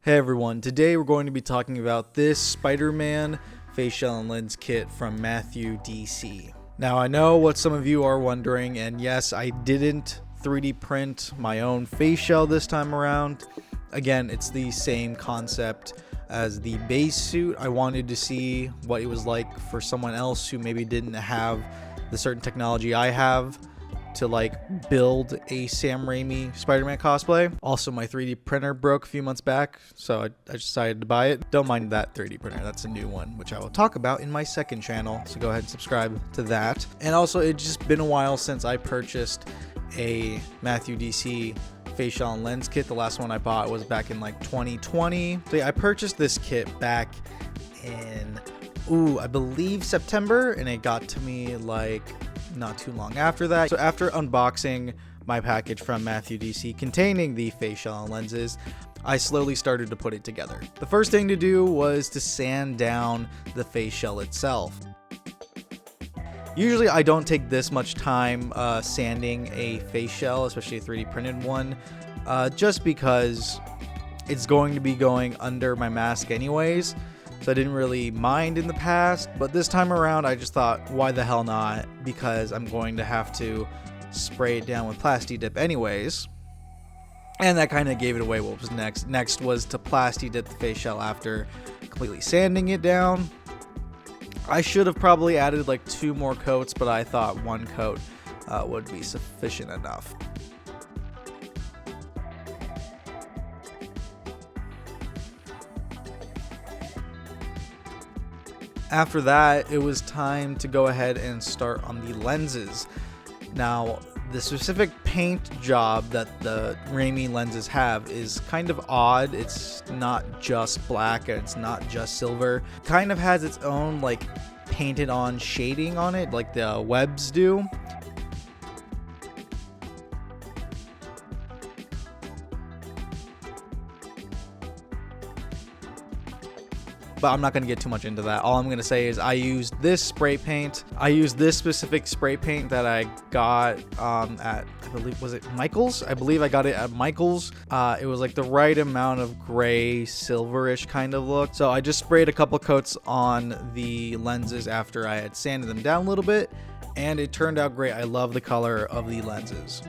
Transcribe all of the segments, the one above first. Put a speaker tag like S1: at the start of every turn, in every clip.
S1: Hey everyone, today we're going to be talking about this Spider-Man Faceshell and Lens kit from Matthew DC. Now I know what some of you are wondering, and yes, I didn't 3D print my own Faceshell this time around. Again, it's the same concept as the base suit. I wanted to see what it was like for someone else who maybe didn't have the certain technology I have to like build a Sam Raimi Spider-Man cosplay. Also, my 3D printer broke a few months back, so I decided to buy it. Don't mind that 3D printer, that's a new one, which I will talk about in my second channel, so go ahead and subscribe to that. And also, it's just been a while since I purchased a Matthew DC Faceshell and Lens kit. The last one I bought was back in like 2020. So yeah, I purchased this kit back in, I believe September, and it got to me like not too long after that. So after unboxing my package from Matthew DC containing the Faceshell and lenses, I slowly started to put it together. The first thing to do was to sand down the Faceshell itself. Usually I don't take this much time sanding a Faceshell, especially a 3D printed one, just because it's going to be going under my mask anyways. So I didn't really mind in the past, but this time around I just thought, why the hell not? Because I'm going to have to spray it down with Plasti Dip anyways. And that kind of gave it away what was next. Next was to Plasti Dip the Faceshell after completely sanding it down. I should have probably added like 2 more coats, but I thought 1 coat would be sufficient enough. After that, it was time to go ahead and start on the lenses. Now, the specific paint job that the Raimi lenses have is kind of odd. It's not just black and it's not just silver. It kind of has its own like painted on shading on it, like the webs do. But I'm not going to get too much into that. All I'm going to say is I used this spray paint. I used this specific spray paint that I got at, I believe, was it Michael's? I believe I got it at Michael's. It was like the right amount of gray, silverish kind of look. So I just sprayed a couple coats on the lenses after I had sanded them down a little bit, and it turned out great. I love the color of the lenses.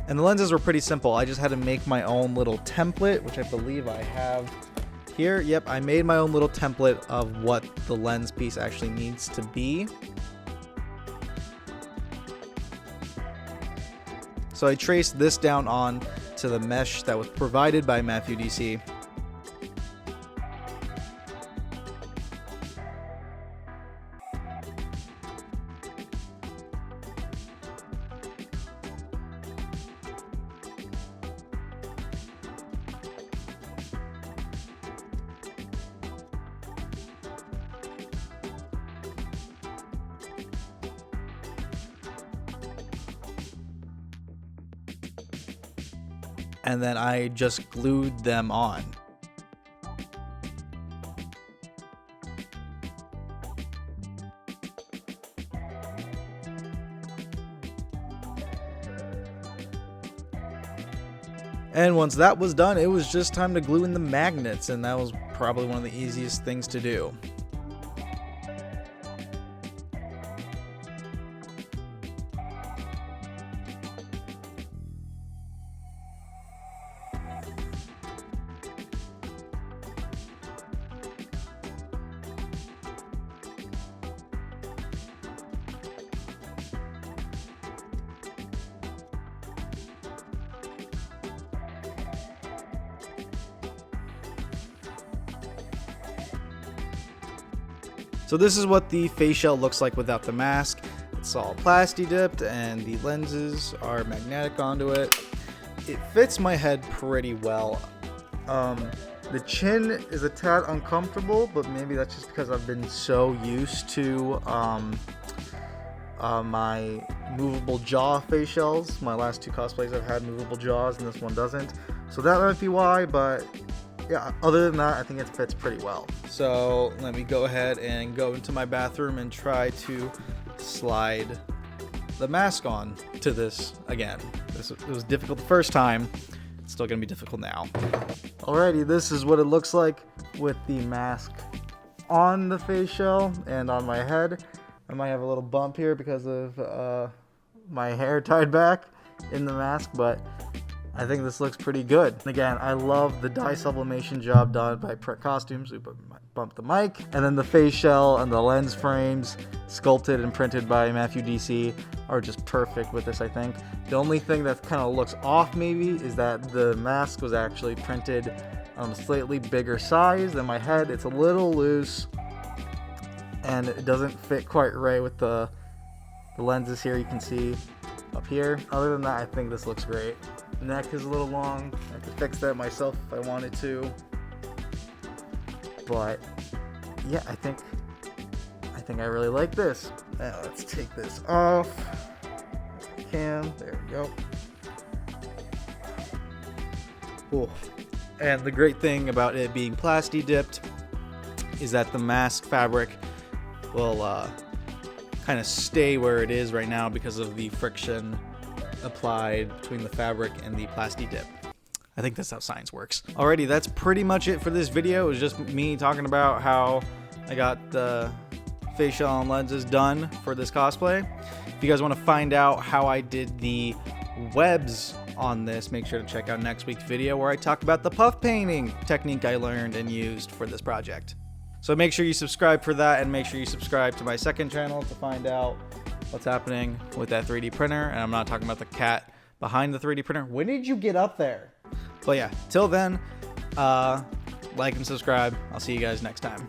S1: And the lenses were pretty simple. I just had to make my own little template, which I believe I have here. Yep, I made my own little template of what the lens piece actually needs to be. So I traced this down on to the mesh that was provided by Matthew DC. And then I just glued them on. And once that was done, it was just time to glue in the magnets, and that was probably one of the easiest things to do. So this is what the Faceshell looks like without the mask. It's it's all plasti dipped and the lenses are magnetic onto it. It fits my head pretty well. The chin is a tad uncomfortable, but maybe that's just because I've been so used to my movable jaw face shells. My last 2 cosplays I've had movable jaws and this one doesn't. So that might be why, but yeah, other than that, I think it fits pretty well. So let me go ahead and go into my bathroom and try to slide the mask on to this again. It was difficult the first time. It's still gonna be difficult now. Alrighty, this is what it looks like with the mask on the face shell and on my head. I might have a little bump here because of my hair tied back in the mask, but I think this looks pretty good. And again, I love the dye sublimation job done by Print Costumes. We bumped the mic, and then the face shell and the lens frames sculpted and printed by Matthew DC are just perfect with this, I think. The only thing that kind of looks off maybe is that the mask was actually printed on a slightly bigger size than my head. It's a little loose and it doesn't fit quite right with the lenses here you can see up here. Other than that, I think this looks great. The neck is a little long. I could fix that myself if I wanted to. But yeah, I think I really like this. Now let's take this off. There we go. Cool. And the great thing about it being plasti dipped is that the mask fabric will kind of stay where it is right now because of the friction applied between the fabric and the plasti dip. I think that's how science works. Alrighty, that's pretty much it for this video. It was just me talking about how I got the facial and lenses done for this cosplay. If you guys want to find out how I did the webs on this, make sure to check out next week's video where I talk about the puff painting technique I learned and used for this project. So make sure you subscribe for that, and make sure you subscribe to my second channel to find out what's happening with that 3D printer. And I'm not talking about the cat behind the 3D printer. When did you get up there? But yeah, till then, like and subscribe. I'll see you guys next time.